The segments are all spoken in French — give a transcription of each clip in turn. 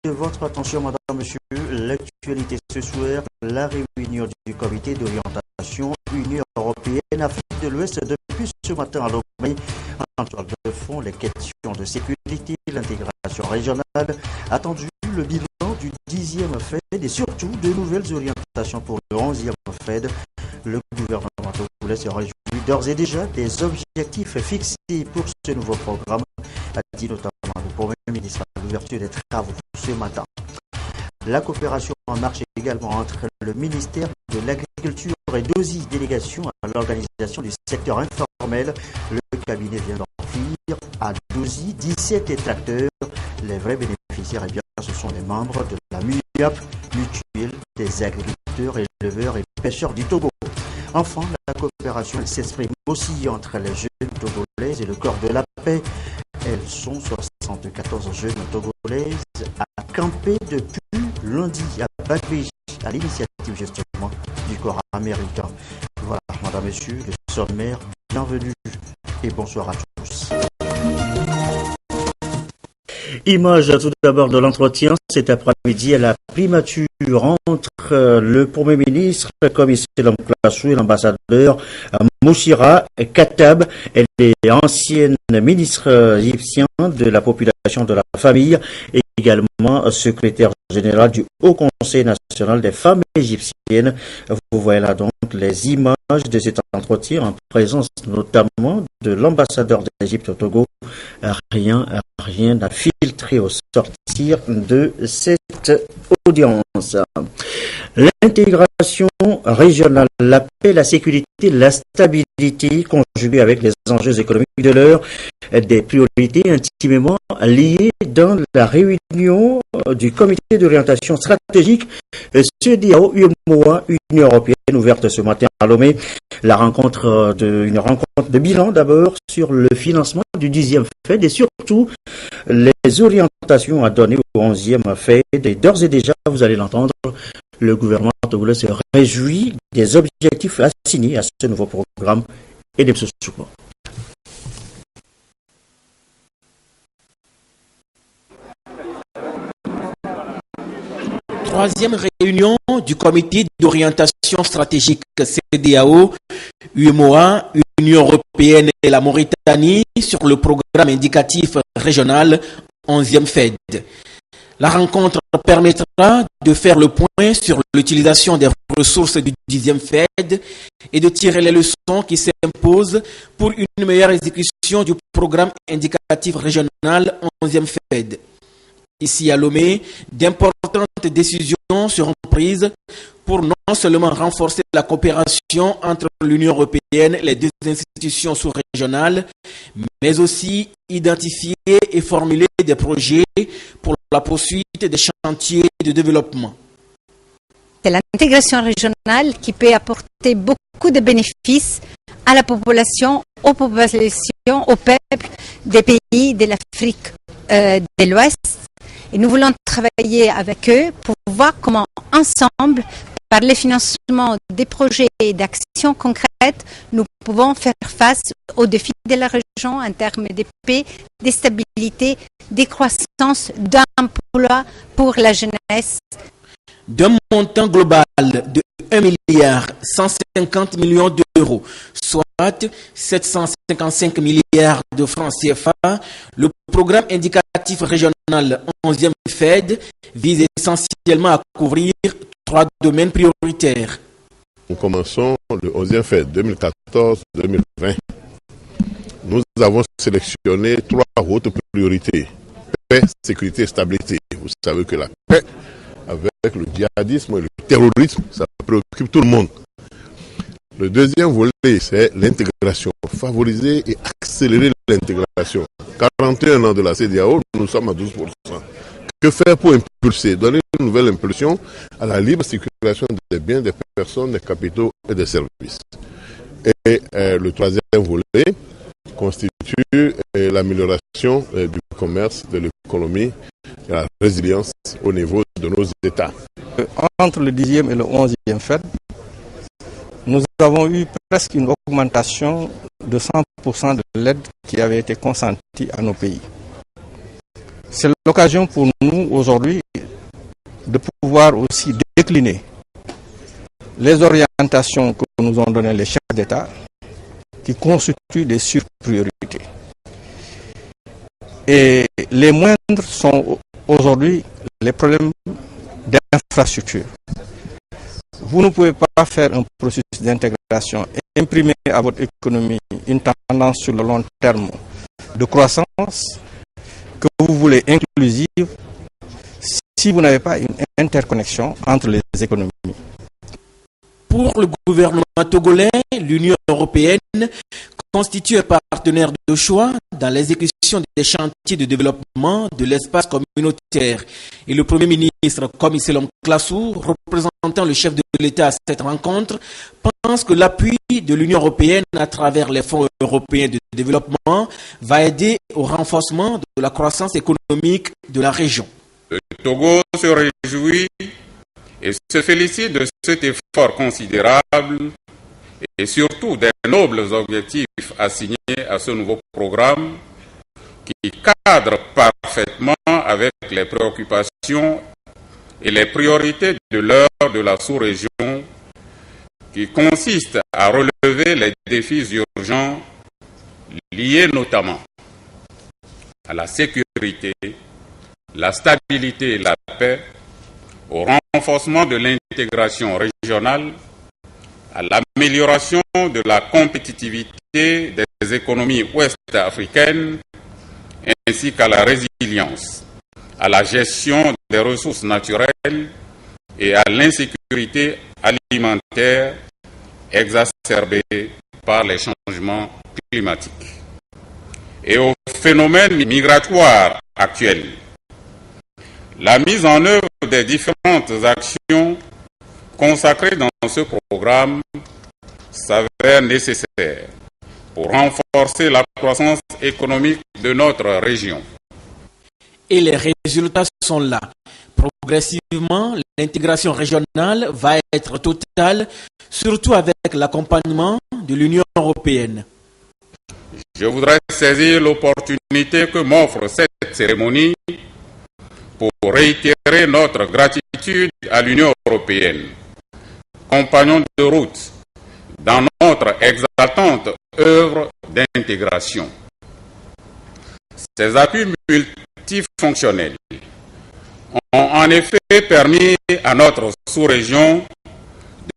de votre attention, madame, monsieur. L'actualité ce soir, la réunion du comité d'orientation Union européenne Afrique de l'Ouest depuis ce matin à Lomé. En toile de fond, les questions de sécurité, l'intégration régionale, attendu le bilan du 10e FED et surtout de nouvelles orientations pour le 11e FED. Le gouvernement togolais se réjouit d'ores et déjà des objectifs fixés pour ce nouveau programme, a dit notamment le Premier ministre à l'ouverture des travaux ce matin. La coopération en marche également entre le ministère de l'Agriculture et d'OSI, délégation à l'organisation du secteur informel. Le cabinet vient d'offrir à d'OSI 17 détracteurs. Les vrais bénéficiaires, eh bien, ce sont les membres de la MUIAP, mutuelle des agriculteurs, éleveurs et pêcheurs du Togo. Enfin, la coopération s'exprime aussi entre les jeunes togolaises et le corps de la paix. Elles sont 74 jeunes togolaises à camper depuis lundi à Bagbej, à l'initiative justement du corps américain. Voilà, madame, messieurs, le sommaire, bienvenue et bonsoir à tous. Image tout d'abord de l'entretien cet après-midi à la primature entre le Premier ministre, commissaire Lamklassou et l'ambassadeur Mouchira Katab. Elle est ancienne ministre égyptienne de la population de la famille et également secrétaire général du Haut Conseil national des femmes égyptiennes. Vous voyez là donc les images de cet entretien en présence notamment de l'ambassadeur d'Égypte au Togo. Rien n'a filtré au sortir de cette audience. L'intégration régionale, la paix, la sécurité, la stabilité, conjuguées avec les enjeux économiques de l'heure, des priorités intimement liées dans la réunion du comité d'orientation stratégique CEDEAO-UEMOA, Union européenne, ouverte ce matin à Lomé. Une rencontre de bilan d'abord sur le financement du 10e FED et surtout les orientations à donner au 11e FED. Et d'ores et déjà, vous allez l'entendre, le gouvernement togolais se réjouit des objectifs assignés à ce nouveau programme et de ce support. Troisième réunion du comité d'orientation stratégique CEDEAO, UEMOA, Union européenne et la Mauritanie sur le programme indicatif régional 11e FED. La rencontre permettra de faire le point sur l'utilisation des ressources du 10e FED et de tirer les leçons qui s'imposent pour une meilleure exécution du programme indicatif régional 11e FED. Ici à Lomé, d'importantes décisions seront prises pour non seulement renforcer la coopération entre l'Union européenne et les deux institutions sous-régionales, mais aussi identifier et formuler des projets pour la poursuite des chantiers de développement. C'est l'intégration régionale qui peut apporter beaucoup de bénéfices à la population, aux populations, au peuple des pays de l'Afrique de l'Ouest. Et nous voulons travailler avec eux pour voir comment, ensemble, par le financement des projets et d'actions concrètes, nous pouvons faire face aux défis de la région en termes de paix, de stabilité, de croissance, d'emploi pour la jeunesse. D'un montant global de 1,150 milliard d'euros, soit 755 milliards de francs CFA, le programme indicatif régional 11e FED vise essentiellement à couvrir 3 domaines prioritaires. Nous commençons le 11e FED 2014-2020. Nous avons sélectionné 3 hautes priorités. Paix, sécurité et stabilité. Vous savez que la paix, avec le djihadisme et le terrorisme, ça préoccupe tout le monde. Le deuxième volet, c'est l'intégration. Favoriser et accélérer l'intégration. 41 ans de la CEDEAO, nous sommes à 12%. Que faire pour impulser, donner une nouvelle impulsion à la libre circulation des biens, des personnes, des capitaux et des services. Et le troisième volet constitue l'amélioration du commerce, de l'économie et la résilience au niveau de nos États. Entre le 10e et le 11e FED, nous avons eu presque une augmentation de 100% de l'aide qui avait été consentie à nos pays. C'est l'occasion pour nous aujourd'hui de pouvoir aussi décliner les orientations que nous ont données les chefs d'État qui constituent des surpriorités. Et les moindres sont aujourd'hui les problèmes d'infrastructure. Vous ne pouvez pas faire un processus d'intégration et imprimer à votre économie une tendance sur le long terme de croissance que vous voulez inclusive si vous n'avez pas une interconnexion entre les économies. Pour le gouvernement togolais, l'Union européenne constitue un partenaire de choix dans l'exécution des chantiers de développement de l'espace communautaire. Et le Premier ministre, Komi Selom Klasu, représentant le chef de l'État à cette rencontre, pense que l'appui de l'Union européenne à travers les fonds européens de développement va aider au renforcement de la croissance économique de la région. Le Togo se réjouit et se félicite de cet effort considérable et surtout des nobles objectifs assignés à ce nouveau programme qui cadre parfaitement avec les préoccupations et les priorités de l'heure de la sous-région qui consiste à relever les défis urgents liés notamment à la sécurité, la stabilité et la paix, au renforcement de l'intégration régionale, à l'amélioration de la compétitivité des économies ouest-africaines, ainsi qu'à la résilience, à la gestion des ressources naturelles et à l'insécurité alimentaire exacerbée par les changements climatiques, et aux phénomènes migratoires actuels. La mise en œuvre des différentes actions consacrées dans ce programme s'avère nécessaire pour renforcer la croissance économique de notre région. Et les résultats sont là. Progressivement, l'intégration régionale va être totale, surtout avec l'accompagnement de l'Union européenne. Je voudrais saisir l'opportunité que m'offre cette cérémonie pour réitérer notre gratitude à l'Union européenne, compagnon de route dans notre exaltante œuvre d'intégration. Ces appuis multifonctionnels ont en effet permis à notre sous-région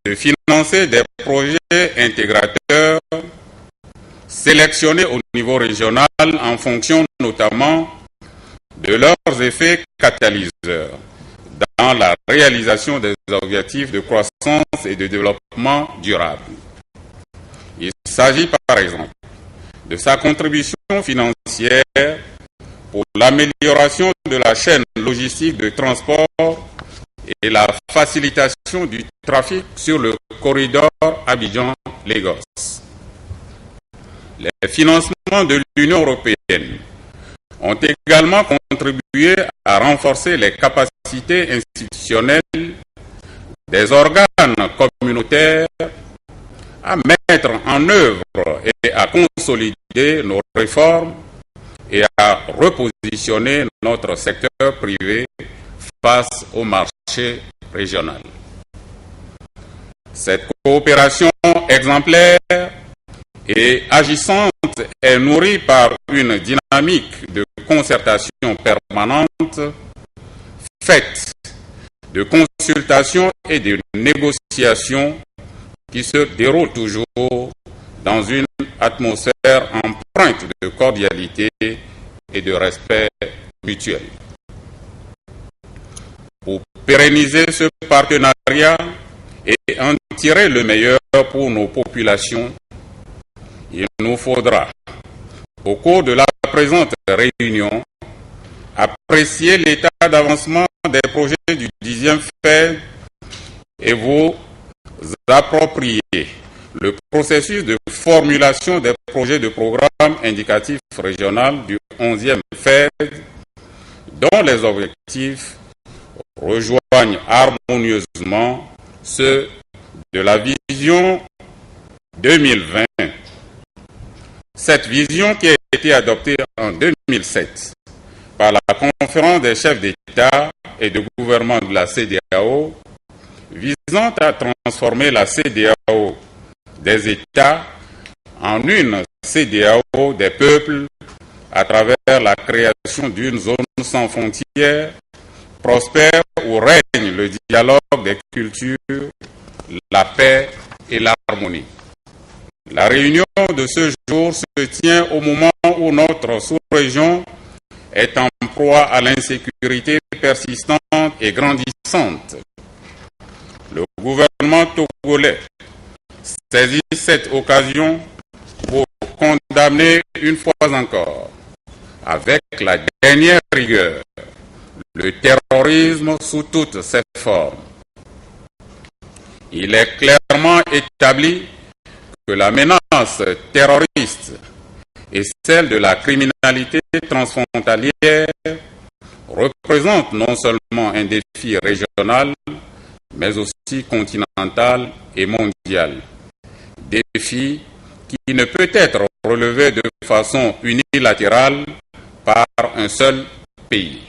de financer des projets intégrateurs sélectionnés au niveau régional en fonction notamment de leurs effets catalyseurs dans la réalisation des objectifs de croissance et de développement durable. Il s'agit par exemple de sa contribution financière pour l'amélioration de la chaîne logistique de transport et la facilitation du trafic sur le corridor Abidjan-Lagos. Les financements de l'Union européenne ont également contribué à renforcer les capacités institutionnelles des organes communautaires à mettre en œuvre et à consolider nos réformes et à repositionner notre secteur privé face au marché régional. Cette coopération exemplaire et agissante est nourrie par une dynamique de concertation permanente faite de consultations et de négociations qui se déroulent toujours dans une atmosphère empreinte de cordialité et de respect mutuel. Pour pérenniser ce partenariat et en tirer le meilleur pour nos populations, il nous faudra, au cours de la présente réunion, apprécier l'état d'avancement des projets du 10e FED et vous approprier le processus de formulation des projets de programme indicatif régional du 11e FED, dont les objectifs rejoignent harmonieusement ceux de la vision 2020. Cette vision qui a été adoptée en 2007 par la conférence des chefs d'État et de gouvernement de la CEDEAO visant à transformer la CEDEAO des États en une CEDEAO des peuples à travers la création d'une zone sans frontières prospère où règne le dialogue des cultures, la paix et l'harmonie. La réunion de ce jour se tient au moment où notre sous-région est en proie à l'insécurité persistante et grandissante. Le gouvernement togolais saisit cette occasion pour condamner une fois encore, avec la dernière rigueur, le terrorisme sous toutes ses formes. Il est clairement établi que la menace terroriste et celle de la criminalité transfrontalière représentent non seulement un défi régional, mais aussi continental et mondial. Défi qui ne peut être relevé de façon unilatérale par un seul pays.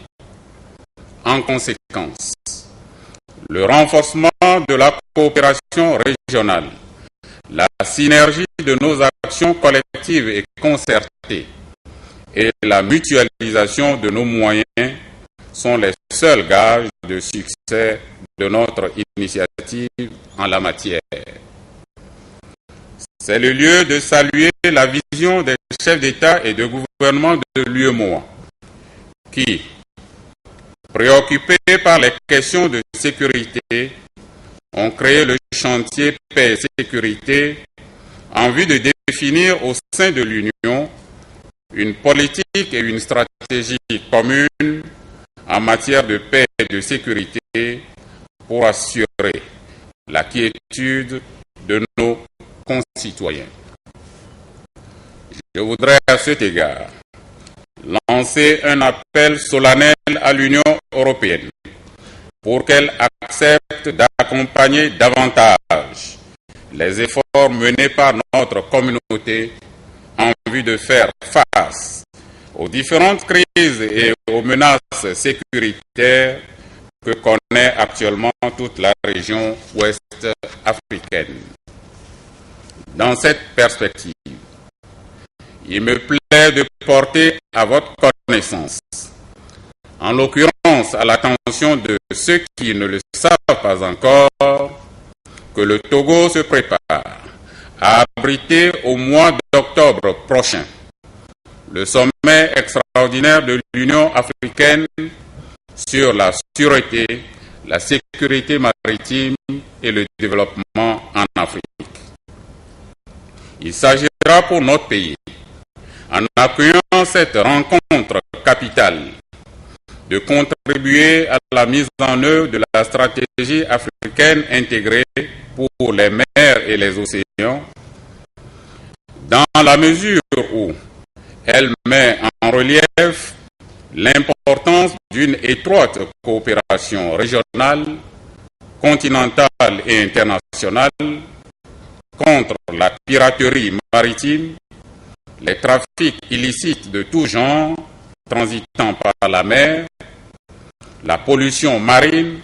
En conséquence, le renforcement de la coopération régionale, la synergie de nos actions collectives et concertées et la mutualisation de nos moyens sont les seuls gages de succès de notre initiative en la matière. C'est le lieu de saluer la vision des chefs d'État et de gouvernement de l'UEMOA qui, préoccupés par les questions de sécurité, ont créé le chantier paix et sécurité en vue de définir au sein de l'Union une politique et une stratégie commune en matière de paix et de sécurité pour assurer la quiétude de nos concitoyens. Je voudrais à cet égard lancer un appel solennel à l'Union européenne pour qu'elle accepte d'accompagner davantage les efforts menés par notre communauté en vue de faire face aux différentes crises et aux menaces sécuritaires que connaît actuellement toute la région ouest africaine. Dans cette perspective, il me plaît de porter à votre connaissance, en l'occurrence à l'attention de ceux qui ne le savent pas encore, que le Togo se prépare à abriter au mois d'octobre prochain le sommet extraordinaire de l'Union africaine sur la sûreté, la sécurité maritime et le développement en Afrique. Il s'agira pour notre pays, en accueillant cette rencontre capitale, de contribuer à la mise en œuvre de la stratégie africaine intégrée pour les mers et les océans, dans la mesure où elle met en relief l'importance d'une étroite coopération régionale, continentale et internationale contre la piraterie maritime, les trafics illicites de tout genre transitant par la mer, la pollution marine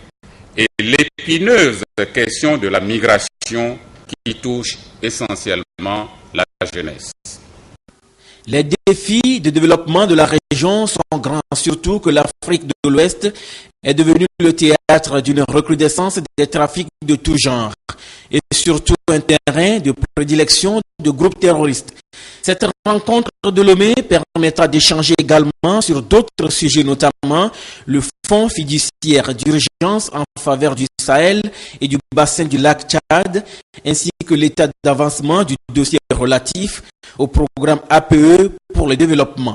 et l'épineuse question de la migration qui touche essentiellement la jeunesse. Les défis de développement de la région sont grands, surtout que l'Afrique de l'Ouest est devenue le théâtre d'une recrudescence des trafics de tout genre et surtout un terrain de prédilection de groupes terroristes. Cette rencontre de Lomé permettra d'échanger également sur d'autres sujets, notamment le Fonds fiduciaire d'urgence en faveur du Sahel et du bassin du lac Tchad, ainsi que l'état d'avancement du dossier relatif au programme APE pour le développement.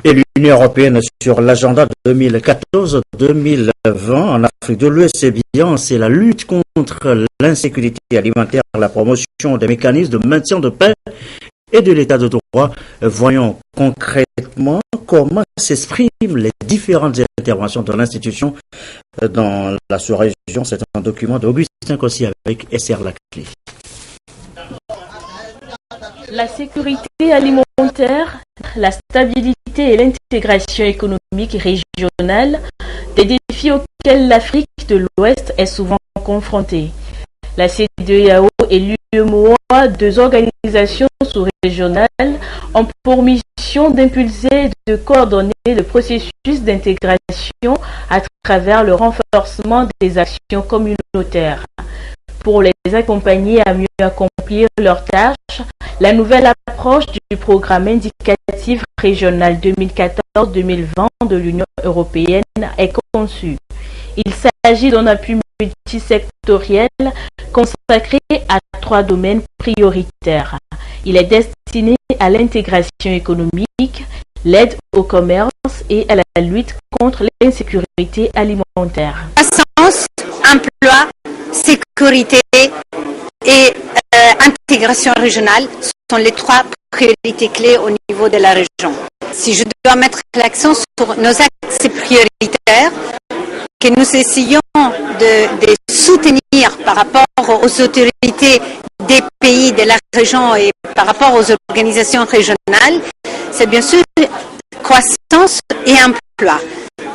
Et l'Union européenne sur l'agenda 2014-2020 en Afrique de l'Ouest, c'est la lutte contre l'insécurité alimentaire, la promotion des mécanismes de maintien de paix et de l'état de droit. Voyons concrètement comment s'expriment les différentes interventions de l'institution dans la sous-région. C'est un document d'Augustin Kossi avec SR Laclé. La sécurité alimentaire, la stabilité et l'intégration économique régionale, des défis auxquels l'Afrique de l'Ouest est souvent confrontée. La CEDEAO et l'UEMOA, deux organisations sous-régionales, ont pour mission d'impulser et de coordonner le processus d'intégration à travers le renforcement des actions communautaires. Pour les accompagner à mieux accomplir leurs tâches, la nouvelle approche du programme indicatif régional 2014-2020 de l'Union européenne est conçue. Il s'agit d'un appui multisectoriel consacré à 3 domaines prioritaires. Il est destiné à l'intégration économique, l'aide au commerce et à la lutte contre l'insécurité alimentaire. Croissance, emploi, sécurité et intégration régionale sont les 3 priorités clés au niveau de la région. Si je dois mettre l'accent sur nos axes prioritaires, que nous essayons de soutenir par rapport aux autorités des pays de la région et par rapport aux organisations régionales, c'est bien sûr croissance et emploi.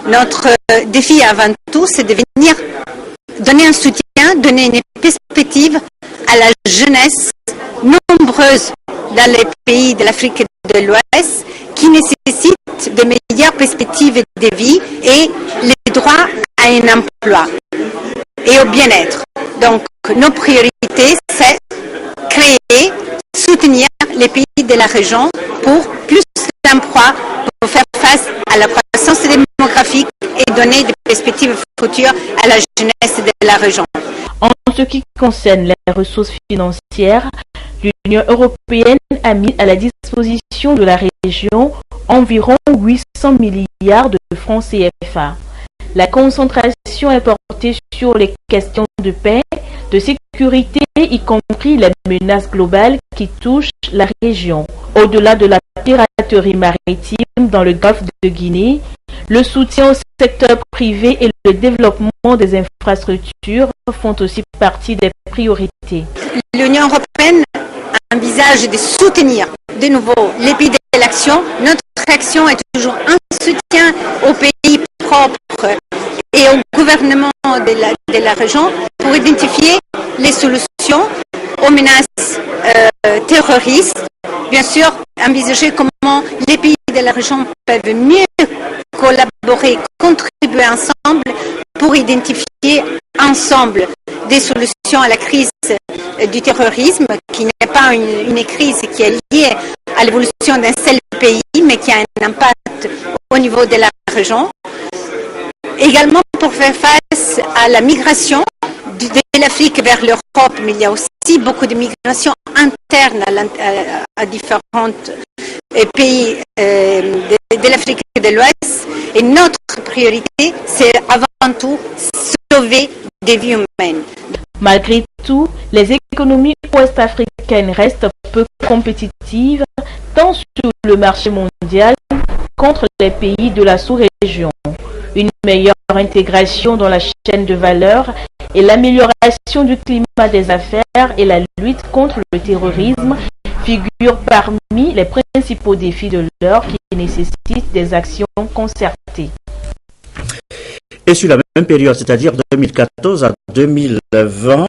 Notre défi avant tout, c'est de venir donner un soutien, donner une perspective à la jeunesse nombreuse dans les pays de l'Afrique de l'Ouest qui nécessitent de meilleures perspectives de vie et les droits à un emploi et au bien-être. Donc, nos priorités, c'est créer, soutenir les pays de la région pour plus d'emplois, pour faire face à la croissance démographique et donner des perspectives futures à la jeunesse de la région. En ce qui concerne les ressources financières, l'Union européenne a mis à la disposition de la région environ 800 milliards de francs CFA. La concentration est portée sur les questions de paix, de sécurité, y compris les menaces globales qui touchent la région. Au-delà de la piraterie maritime dans le golfe de Guinée, le soutien au secteur privé et le développement des infrastructures font aussi partie des priorités. L'Union européenne envisage de soutenir de nouveau les pays de l'action. Notre action est toujours un soutien aux pays propres et au gouvernement de la région pour identifier les solutions aux menaces terroristes. Bien sûr, envisager comment les pays de la région peuvent mieux collaborer, contribuer ensemble pour identifier ensemble des solutions à la crise du terrorisme, qui n'est pas une crise qui est liée à l'évolution d'un seul pays, mais qui a un impact au niveau de la région. Également pour faire face à la migration de l'Afrique vers l'Europe, mais il y a aussi beaucoup de migration interne à différents pays de l'Afrique de l'Ouest. Et notre priorité, c'est avant tout sauver des vies humaines. Malgré tout, les économies ouest-africaines restent peu compétitives, tant sur le marché mondial contre les pays de la sous-région. Une meilleure intégration dans la chaîne de valeur et l'amélioration du climat des affaires et la lutte contre le terrorisme figurent parmi les principaux défis de l'heure qui nécessitent des actions concertées. Et sur la même période, c'est-à-dire 2014 à 2020,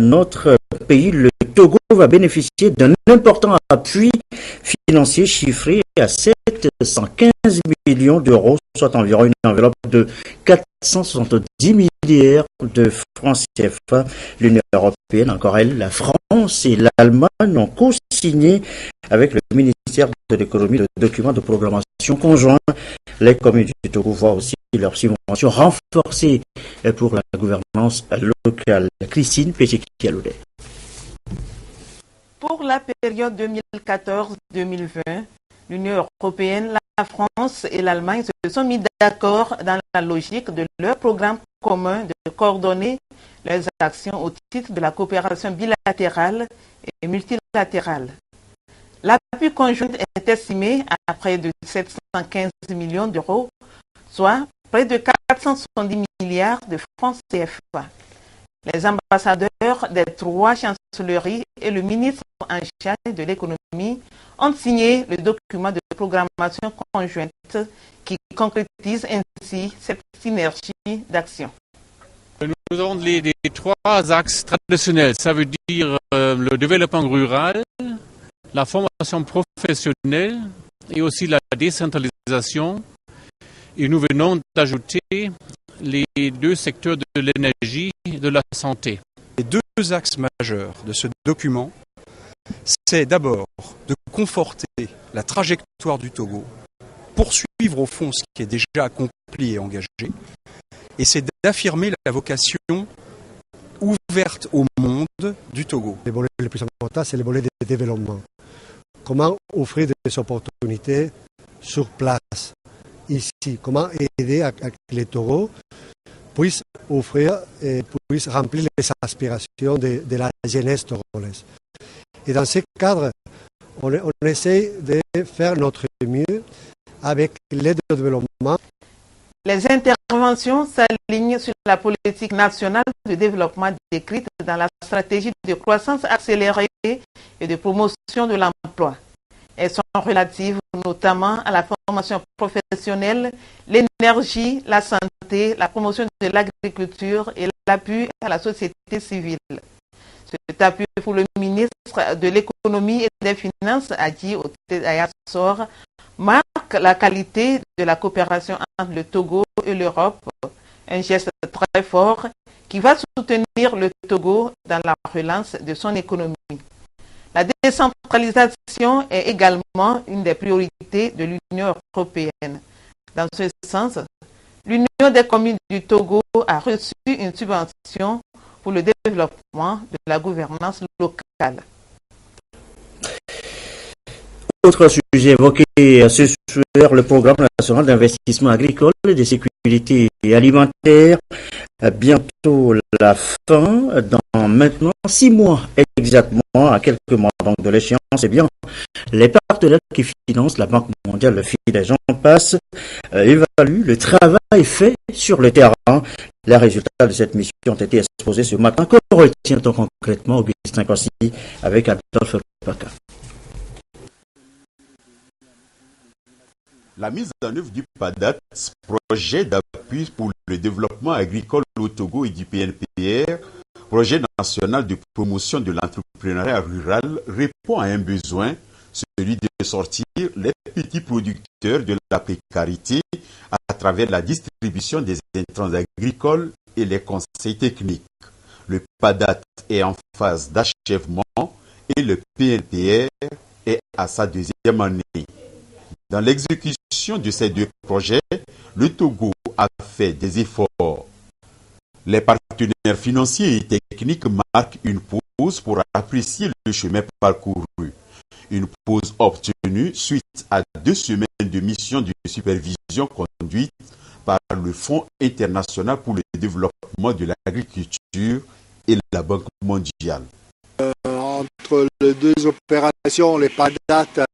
notre pays, le Togo, va bénéficier d'un important appui financier chiffré à 715 millions d'euros, soit environ une enveloppe de 470 milliards de francs CFA. L'Union européenne, encore elle, la France et l'Allemagne ont co-signé avec le ministère de l'économie le document de programmation conjoint. Les communes du Togo voient aussi leur subvention renforcée pour la gouvernance locale. Christine Péché-Kialoudé. Pour la période 2014-2020, l'Union européenne, la France et l'Allemagne se sont mis d'accord dans la logique de leur programme commun de coordonner leurs actions au titre de la coopération bilatérale et multilatérale. L'appui conjoint est estimé à près de 715 millions d'euros, soit près de 470 milliards de francs CFA. Les ambassadeurs des 3 chancelleries et le ministre en charge de l'économie ont signé le document de programmation conjointe qui concrétise ainsi cette synergie d'action. Nous avons les 3 axes traditionnels, ça veut dire le développement rural, la formation professionnelle et aussi la décentralisation. Et nous venons d'ajouter les 2 secteurs de l'énergie et de la santé. Les 2 axes majeurs de ce document, c'est d'abord de conforter la trajectoire du Togo, poursuivre au fond ce qui est déjà accompli et engagé, et c'est d'affirmer la vocation ouverte au monde du Togo. Le volet le plus important, c'est le volet de développement. Comment offrir des opportunités sur place, ici. Comment aider à que les Togos puissent offrir et puissent remplir les aspirations de la jeunesse togolaise. Et dans ce cadre, on essaie de faire notre mieux avec l'aide au développement. Les interventions s'alignent sur la politique nationale de développement décrite dans la stratégie de croissance accélérée et de promotion de l'emploi. Elles sont relatives notamment à la formation professionnelle, l'énergie, la santé, la promotion de l'agriculture et l'appui à la société civile. Cet appui pour le ministre de l'économie et des finances, Adji Ayassor, marque la qualité de la coopération entre le Togo et l'Europe, un geste très fort qui va soutenir le Togo dans la relance de son économie. La décentralisation est également une des priorités de l'Union européenne. Dans ce sens, l'Union des communes du Togo a reçu une subvention pour le développement de la gouvernance locale. Autre sujet évoqué ce soir, le programme national d'investissement agricole et de sécurité alimentaire. Bientôt la fin, dans maintenant 6 mois exactement, à quelques mois donc de l'échéance. Eh bien, les partenaires qui financent la Banque mondiale, le FID, j'en passe, évaluent le travail fait sur le terrain. Les résultats de cette mission ont été exposés ce matin. Que retient-on concrètement, Augustin Kossi, avec Adolphe Paka? La mise en œuvre du PADAT, projet d'appui pour le développement agricole au Togo et du PNPR, projet national de promotion de l'entrepreneuriat rural, répond à un besoin, celui de sortir les petits producteurs de la précarité à travers la distribution des intrants agricoles et les conseils techniques. Le PADAT est en phase d'achèvement et le PNPR est à sa 2e année. Dans l'exécution de ces 2 projets, le Togo a fait des efforts. Les partenaires financiers et techniques marquent une pause pour apprécier le chemin parcouru. Une pause obtenue suite à 2 semaines de mission de supervision conduite par le Fonds international pour le développement de l'agriculture et la Banque mondiale. Entre les 2 opérations, les PADAT,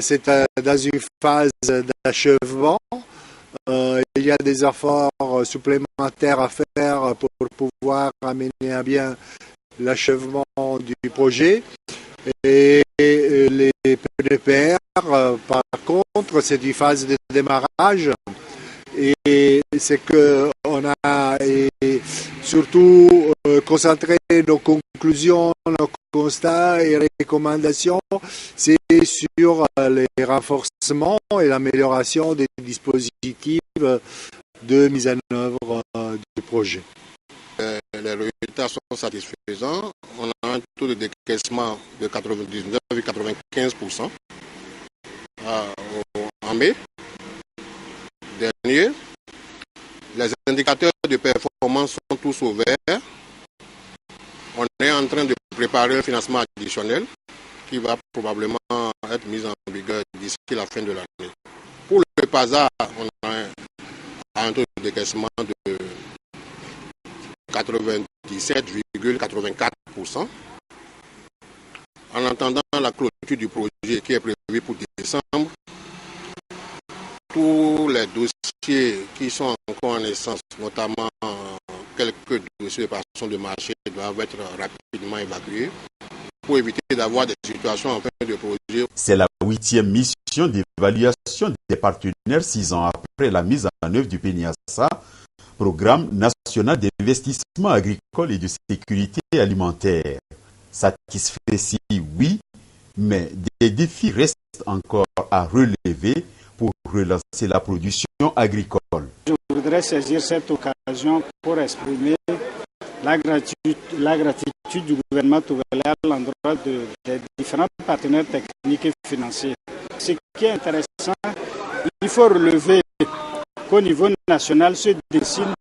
c'est dans une phase d'achèvement. Il y a des efforts supplémentaires à faire pour pouvoir amener à bien l'achèvement du projet. Et les PNPR, par contre, c'est une phase de démarrage. Et c'est qu'on a surtout concentré nos conclusions, nos constats et recommandations, c'est sur les renforcements et l'amélioration des dispositifs de mise en œuvre du projet. Les résultats sont satisfaisants. On a un taux de décaissement de 99,95% en mai dernier. Les indicateurs de performance sont tous ouverts. On est en train de préparer un financement additionnel qui va probablement être mis en vigueur d'ici la fin de l'année. Pour le PASA, on a un taux de décaissement de 97,84%. En attendant la clôture du projet qui est prévue pour décembre, tous les dossiers qui sont encore en naissance, notamment quelques dossiers de passation de marché doivent être rapidement évacués pour éviter d'avoir des situations en fin de projet. C'est la 8e mission d'évaluation des partenaires 6 ans après la mise en œuvre du PNIASA, Programme national d'investissement agricole et de sécurité alimentaire. Satisfait si oui, mais des défis restent encore à relever pour relancer la production agricole. Je voudrais saisir cette occasion pour exprimer la gratitude du gouvernement togolais à l'endroit des différents partenaires techniques et financiers. Ce qui est intéressant, il faut relever qu'au niveau national se dessine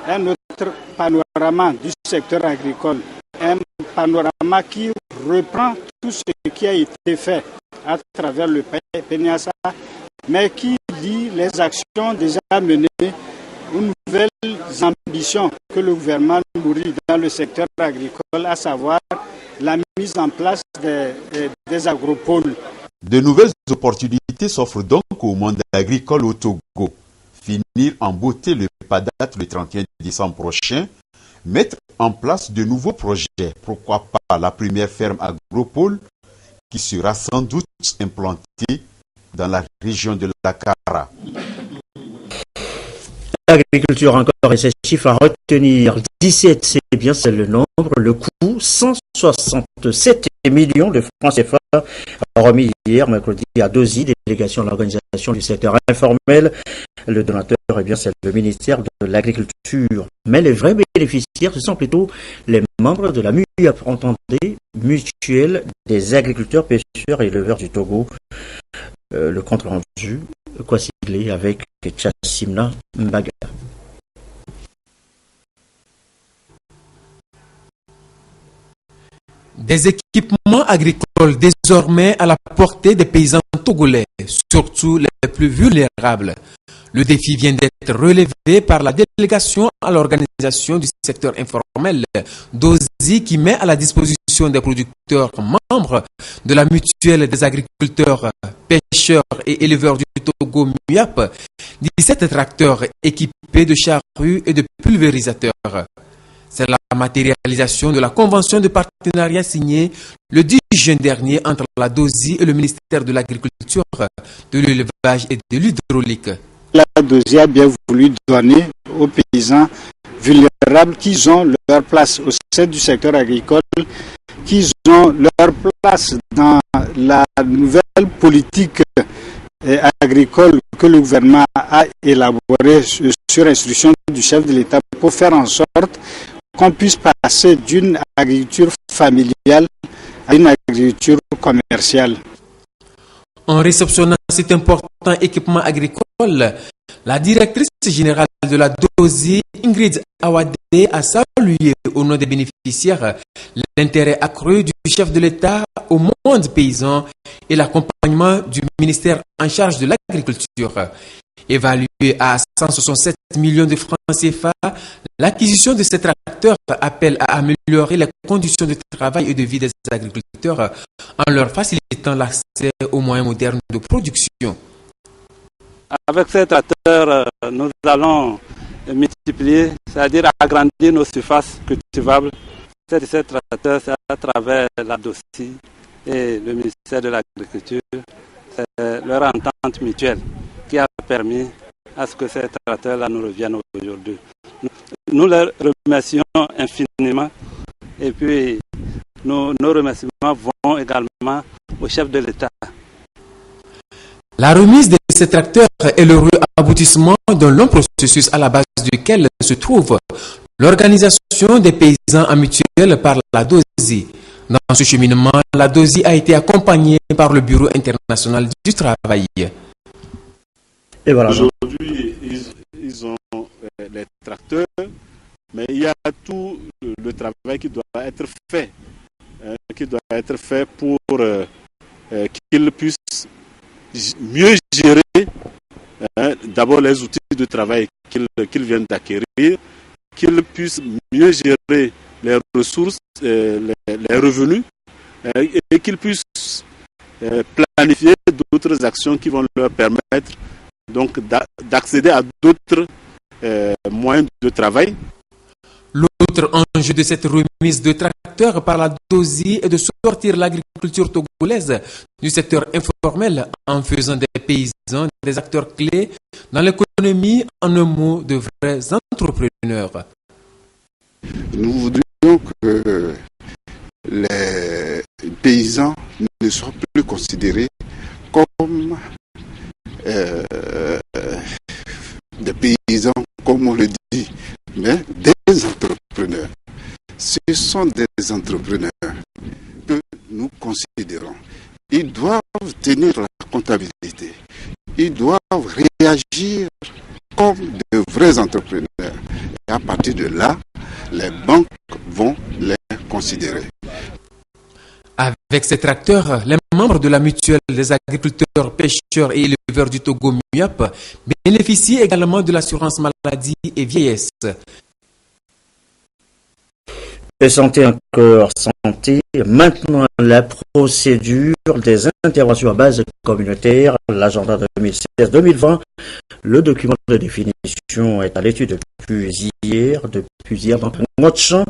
un autre panorama du secteur agricole, un panorama qui reprend tout ce qui a été fait à travers le PNIASA, mais qui dit les actions déjà menées aux nouvelles ambitions que le gouvernement nourrit dans le secteur agricole, à savoir la mise en place des agropoles. De nouvelles opportunités s'offrent donc au monde agricole au Togo. Finir en beauté le PADAT le 31 décembre prochain, mettre en place de nouveaux projets, pourquoi pas la première ferme agropole qui sera sans doute implantée dans la région de la Kara. L'agriculture encore et ses chiffres à retenir. 17, c'est bien, c'est le nombre. Le coût, 167 millions de francs CFA remis hier, mercredi, à Dozy, délégation de l'organisation du secteur informel. Le donateur, eh bien, c'est le ministère de l'Agriculture. Mais les vrais bénéficiaires, ce sont plutôt les membres de la MUAP, entendez, mutuelle des agriculteurs, pêcheurs et éleveurs du Togo. Le compte rendu, quoi siglé avec Chassimna Mbaga. Des équipements agricoles désormais à la portée des paysans togolais, surtout les plus vulnérables. Le défi vient d'être relevé par la délégation à l'organisation du secteur informel Dozy qui met à la disposition des producteurs membres de la mutuelle des agriculteurs, pêcheurs et éleveurs du Togo MUAP 17 tracteurs équipés de charrues et de pulvérisateurs. C'est la matérialisation de la convention de partenariat signée le 10 juin dernier entre la Dozy et le ministère de l'Agriculture, de l'Élevage et de l'Hydraulique. La Dozy a bien voulu donner aux paysans vulnérables qui ont leur place au sein du secteur agricole, qui ont leur place dans la nouvelle politique agricole que le gouvernement a élaborée sur instruction du chef de l'État pour faire en sorte qu'on puisse passer d'une agriculture familiale à une agriculture commerciale. En réceptionnant cet important équipement agricole, la directrice générale de la Dozy, Ingrid Awade, a salué au nom des bénéficiaires l'intérêt accru du chef de l'État au monde paysan et l'accompagnement du ministère en charge de l'agriculture. Évalué à 167 millions de francs CFA, l'acquisition de ces tracteurs appelle à améliorer les conditions de travail et de vie des agriculteurs en leur facilitant l'accès aux moyens modernes de production. Avec ces tracteurs, nous allons multiplier, c'est-à-dire agrandir nos surfaces cultivables. Ces tracteurs, c'est à travers la Dozy et le ministère de l'Agriculture, c'est leur entente mutuelle qui a permis à ce que ces tracteurs-là nous reviennent aujourd'hui. Nous les remercions infiniment et puis nos remerciements vont également au chef de l'État. La remise de ces tracteurs est le aboutissement d'un long processus à la base duquel se trouve l'organisation des paysans en mutuelle par la Dozy. Dans ce cheminement, la Dozy a été accompagnée par le Bureau international du travail. Et voilà. Aujourd'hui, ils ont les tracteurs, mais il y a tout le travail qui doit être fait, pour qu'ils puissent mieux gérer d'abord les outils de travail qu'ils viennent d'acquérir, qu'ils puissent mieux gérer les ressources, les revenus, et qu'ils puissent planifier d'autres actions qui vont leur permettre donc d'accéder à d'autres moyens de travail. L'autre enjeu de cette remise de tracteurs par la DOSI est de sortir l'agriculture togolaise du secteur informel en faisant des paysans des acteurs clés dans l'économie, en un mot, de vrais entrepreneurs. Nous voudrions que les paysans ne soient plus considérés comme des paysans, comme on le dit, mais des entrepreneurs. Ce sont des entrepreneurs que nous considérons. Ils doivent tenir la comptabilité. Ils doivent réagir comme de vrais entrepreneurs. Et à partir de là, les banques vont les considérer. Avec ces tracteurs, les membres de la mutuelle des agriculteurs, pêcheurs et éleveurs du Togo MUAP bénéficient également de l'assurance maladie et vieillesse. Et santé encore, santé. Maintenant, la procédure des interventions à base communautaire, l'agenda 2016-2020. Le document de définition est à l'étude depuis hier dans Motchan,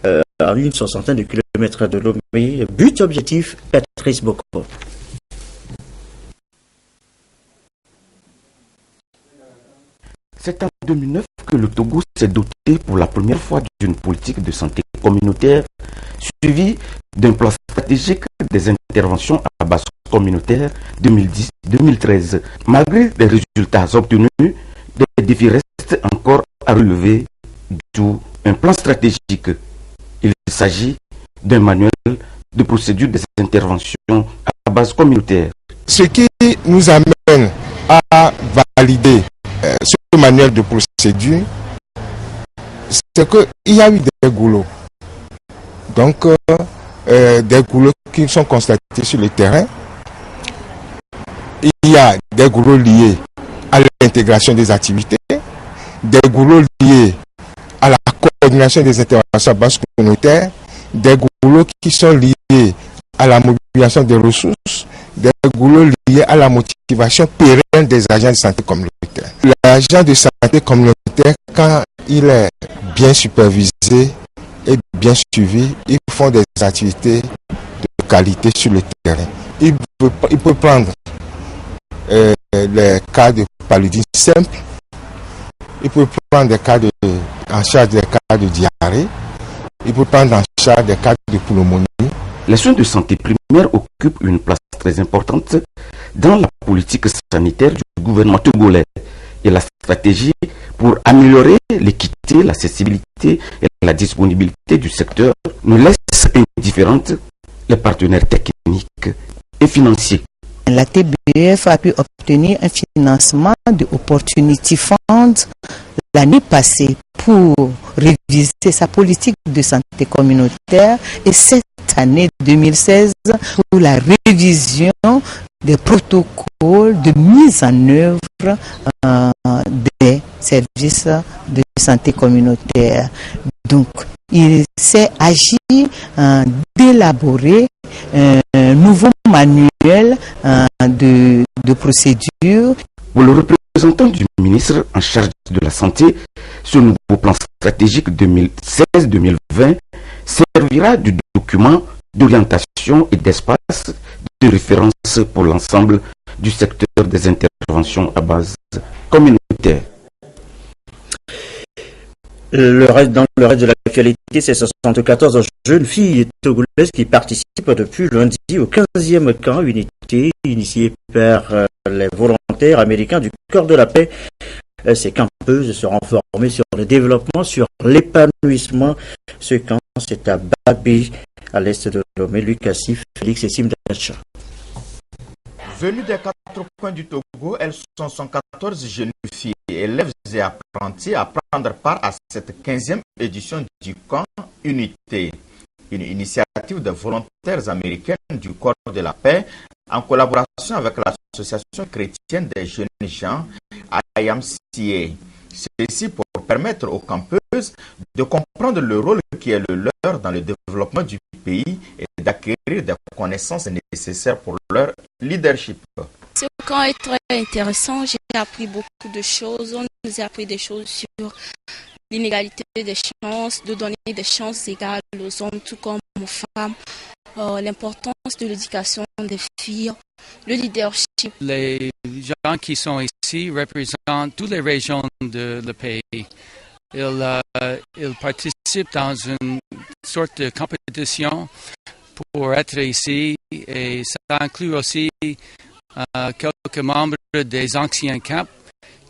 à une soixantaine de kilomètres de Lomé. But objectif, Patrice Boko. C'est en 2009 que le Togo s'est doté pour la première fois d'une politique de santé communautaire suivie d'un plan stratégique des interventions à base communautaire 2010-2013. Malgré les résultats obtenus, des défis restent encore à relever, d'où un plan stratégique. Il s'agit d'un manuel de procédure des interventions à base communautaire. Ce qui nous amène à valider ce manuel de procédure, c'est qu'il y a eu des goulots. Donc, des goulots qui sont constatés sur le terrain. Il y a des goulots liés à l'intégration des activités, des goulots liés à la coordination des interventions à base communautaire, des goulots qui sont liés à la mobilisation des ressources, des goulots liés à la motivation pérenne des agents de santé communautaire. L'agent de santé communautaire, quand il est bien supervisé et bien suivi, ils font des activités de qualité sur le terrain. Il peut prendre les cas de paludisme simple, il peut prendre en charge des cas de diarrhée, il peut prendre en charge des cas de pneumonie. Les soins de santé primaire occupent une place très importante dans la politique sanitaire du gouvernement togolais et la stratégie pour améliorer l'équité, l'accessibilité et la disponibilité du secteur nous laisse indifférentes les partenaires techniques et financiers. La TBF a pu obtenir un financement de Opportunity Fund l'année passée pour réviser sa politique de santé communautaire et cette année 2016 pour la révision des protocoles de mise en œuvre des services de santé communautaire. Donc, il s'est agi d'élaborer un nouveau manuel de procédure. Pour le représentant du ministre en charge de la santé, ce nouveau plan stratégique 2016-2020 servira de document d'orientation et d'espace de référence pour l'ensemble du secteur des interventions à base communautaire. Dans le reste de l'actualité, c'est 74 jeunes filles togolaises qui participent depuis lundi au 15e camp unité initié par les volontaires américains du Corps de la paix. Ces campeuses seront formées sur le développement, sur l'épanouissement. Ce camp, c'est à Babi, à l'est de Lomé. Lucassi, Félix et Simdacha. Venues des quatre coins du Togo, elles sont 114 jeunes filles, élèves et apprentis à prendre part à cette 15e édition du camp Unité. Une initiative de volontaires américaines du Corps de la paix en collaboration avec l'association chrétienne des jeunes gens IMCA. Ceci pour permettre aux campeuses de comprendre le rôle qui est le leur dans le développement du pays et d'acquérir des connaissances nécessaires pour leur leadership. Ce camp est très intéressant, j'ai appris beaucoup de choses, on nous a appris des choses sur l'inégalité des chances, de donner des chances égales aux hommes tout comme aux femmes, l'importance de l'éducation des filles, le leadership. Les gens qui sont ici représentent toutes les régions de le pays. Ils participent dans une sorte de compétition pour être ici et ça inclut aussi quelques membres des anciens camps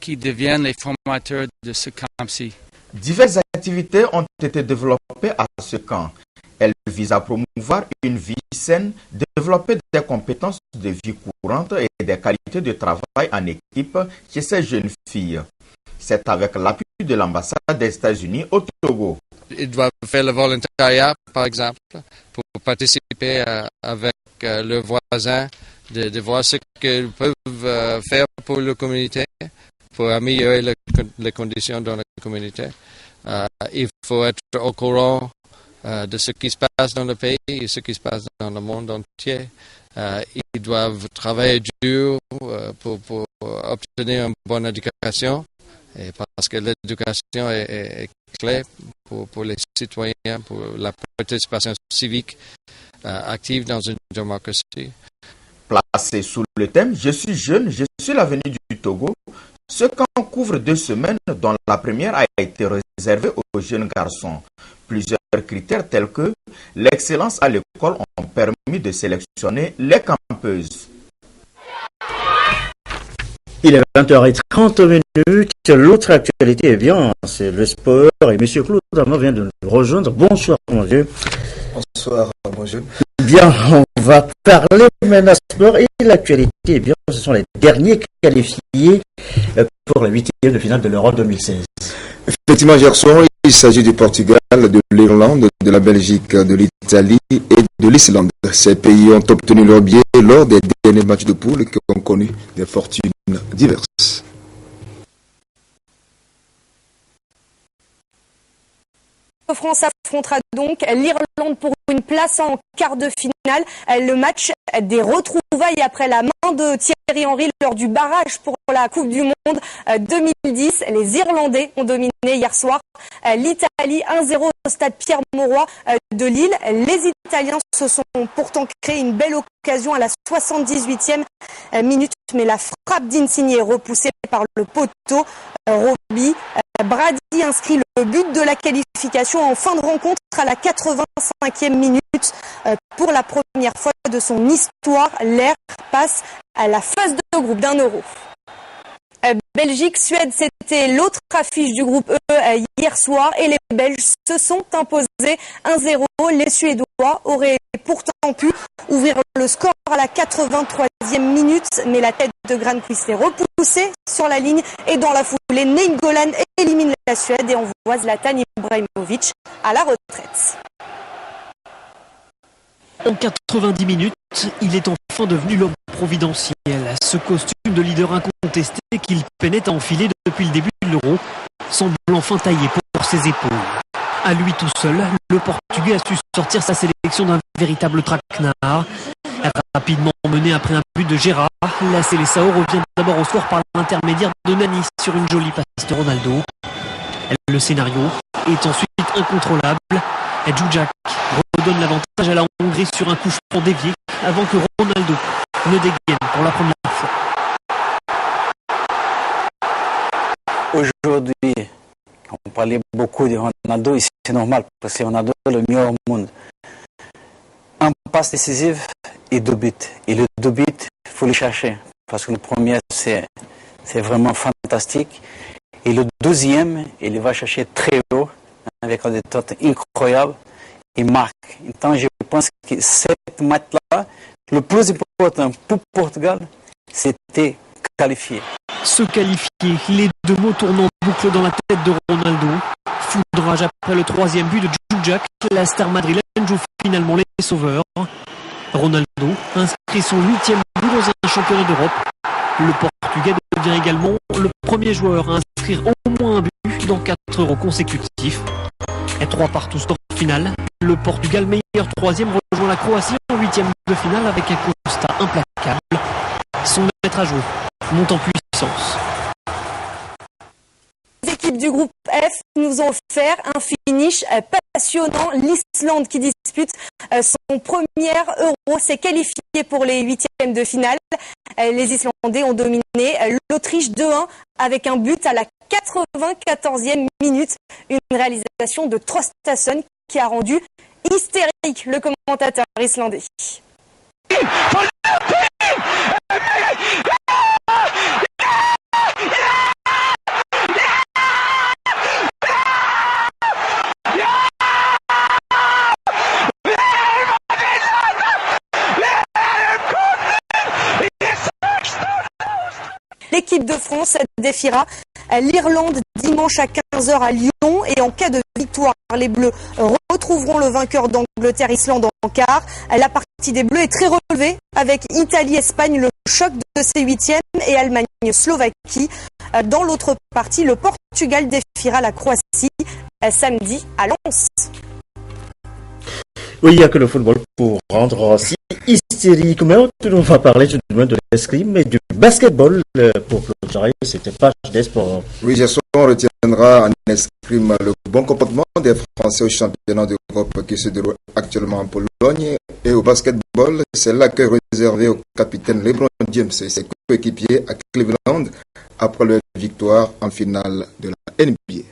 qui deviennent les formateurs de ce camp-ci. Diverses activités ont été développées à ce camp. Elles visent à promouvoir une vie saine, développer des compétences de vie courante et des qualités de travail en équipe chez ces jeunes filles. C'est avec l'appui de l'ambassade des États-Unis au Togo. Ils doivent faire le volontariat, par exemple, pour participer avec leurs voisins, de voir ce qu'ils peuvent faire pour la communauté, pour améliorer les conditions dans la communauté. Il faut être au courant de ce qui se passe dans le pays et ce qui se passe dans le monde entier. Ils doivent travailler dur pour obtenir une bonne éducation. Et parce que l'éducation est clé pour les citoyens, pour la participation civique active dans une démocratie. Placé sous le thème « Je suis jeune, je suis l'avenir du Togo », ce camp couvre 2 semaines dont la première a été réservée aux jeunes garçons. Plusieurs critères tels que l'excellence à l'école ont permis de sélectionner les campeuses. Il est 20h30. L'autre actualité, c'est le sport. Et M. Claude Amand vient de nous rejoindre. Bonsoir, mon Dieu. Bonsoir, bonjour. Bien, on va parler maintenant sport. Et l'actualité, ce sont les derniers qualifiés pour la 8e de finale de l'Euro 2016. Effectivement, Gerson, il s'agit du Portugal, de l'Irlande, de la Belgique, de l'Italie et de l'Islande. Ces pays ont obtenu leur billet lors des derniers matchs de poule qui ont connu des fortunes diverses. La France affrontera donc l'Irlande pour une place en quart de finale. Le match des retrouvailles après la main de Thierry Henry lors du barrage pour la Coupe du Monde 2010. Les Irlandais ont dominé hier soir l'Italie 1-0 au stade Pierre-Mauroy de Lille. Les Italiens se sont pourtant créé une belle occasion à la 78e minute, mais la frappe d'Insigne est repoussée par le poteau. Roby Brady inscrit le but de la qualification en fin de rencontre à la 85e minute. Pour la première fois de son histoire, l'Air passe à la phase de groupe d'un Euro. Belgique-Suède, c'était l'autre affiche du groupe E hier soir et les Belges se sont imposés 1-0. Les Suédois auraient pourtant pu ouvrir le score à la 83e minute, mais la tête de Granqvist est repoussée sur la ligne et dans la foulée, Nainggolan élimine la Suède et envoie Zlatan Ibrahimovic à la retraite. En 90 minutes, il est enfin devenu l'homme providentiel. Ce costume de leader incontesté qu'il peinait à enfiler depuis le début de l'Euro semble enfin taillé pour ses épaules. À lui tout seul, le Portugais a su sortir sa sélection d'un véritable traquenard. Rapidement mené après un but de Gérard, la Seleção revient d'abord au score par l'intermédiaire de Nani sur une jolie passe de Ronaldo. Le scénario est ensuite incontrôlable. Djudjak redonne l'avantage à la Hongrie sur un coup franc dévié avant que Ronaldo ne dégaine pour la première fois. Aujourd'hui, on parlait beaucoup de Ronaldo et c'est normal parce que Ronaldo est le meilleur au monde. Un passe décisive et 2 buts. Et les 2 buts, il faut les chercher parce que le premier, c'est vraiment fantastique. Et le deuxième, il va chercher très haut avec des têtes incroyables. Il marque. Donc je pense que cette match-là, le plus important pour Portugal, c'était qualifier. Se qualifier, les 2 mots tournent en boucle dans la tête de Ronaldo. Foudrage après le 3e but de Djudjak, la star madrilène joue finalement les sauveurs. Ronaldo inscrit son 8e but dans un championnat d'Europe. Le Portugais devient également le premier joueur à inscrire au moins un but dans 4 Euros consécutifs. Et 3-3 score final. Le Portugal, meilleur 3e, rejoint la Croatie en 8e de finale avec un constat implacable. Son maître à jouer monte en puissance. Les équipes du groupe F nous ont offert un finish passionnant. L'Islande qui dispute son premier Euro s'est qualifiée pour les huitièmes de finale. Les Islandais ont dominé l'Autriche 2-1 avec un but à la 94e minute. Une réalisation de Traustason qui a rendu hystérique le commentateur islandais. L'équipe de France défiera l'Irlande dimanche à 15h à Lyon et en cas de victoire, les Bleus retrouveront le vainqueur d'Angleterre-Islande en quart. La partie des Bleus est très relevée avec Italie-Espagne, le choc de ces huitièmes, et Allemagne-Slovaquie. Dans l'autre partie, le Portugal défiera la Croatie samedi à Lens. Oui, il n'y a que le football pour rendre si hystérique. Mais on va parler tout de même de l'escrime et du basketball pour clôturer cette page des sports. Oui, ce soir, on retiendra en escrime le bon comportement des Français au championnat d'Europe qui se déroule actuellement en Pologne. Et au basketball, c'est l'accueil réservé au capitaine LeBron James et ses coéquipiers à Cleveland après leur victoire en finale de la NBA.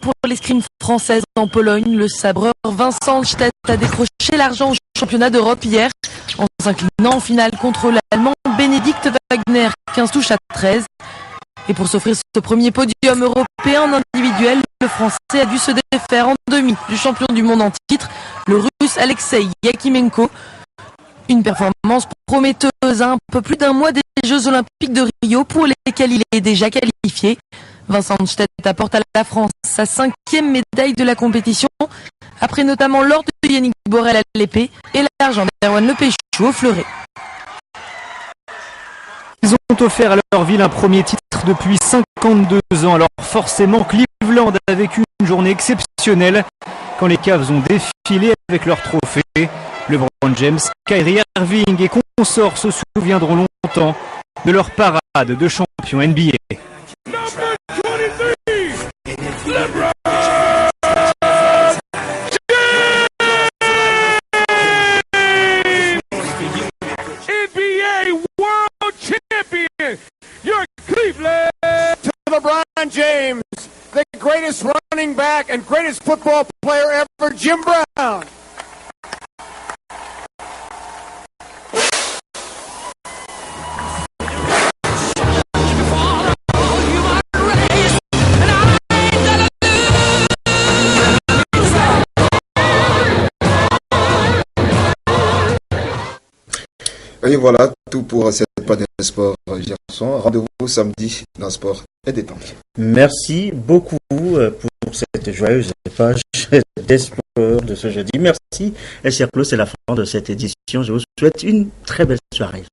Pour l'escrime française en Pologne, le sabreur Vincent Stett a décroché l'argent au championnat d'Europe hier en s'inclinant en finale contre l'Allemand Bénédicte Wagner, 15 touches à 13. Et pour s'offrir ce premier podium européen en individuel, le Français a dû se défaire en demi du champion du monde en titre, le Russe Alexei Yakimenko. Une performance prometteuse à un peu plus d'un mois des Jeux Olympiques de Rio pour lesquels il est déjà qualifié. Vincent Stett apporte à la France sa 5e médaille de la compétition, après notamment l'or de Yannick Borel à l'épée et l'argent d'Erwan Lepéchou au fleuret. Ils ont offert à leur ville un premier titre depuis 52 ans. Alors forcément, Cleveland a vécu une journée exceptionnelle quand les Cavs ont défilé avec leurs trophées. LeBron James, Kyrie Irving et consorts se souviendront longtemps de leur parade de champion NBA. LeBron James, the greatest running back and greatest football player ever, Jim Brown. Et voilà tout pour cette page de sport Gerson. Rendez-vous samedi dans Sport et Détente. Merci beaucoup pour cette joyeuse page des sports de ce jeudi. Merci. Et chers Claude, c'est la fin de cette édition. Je vous souhaite une très belle soirée.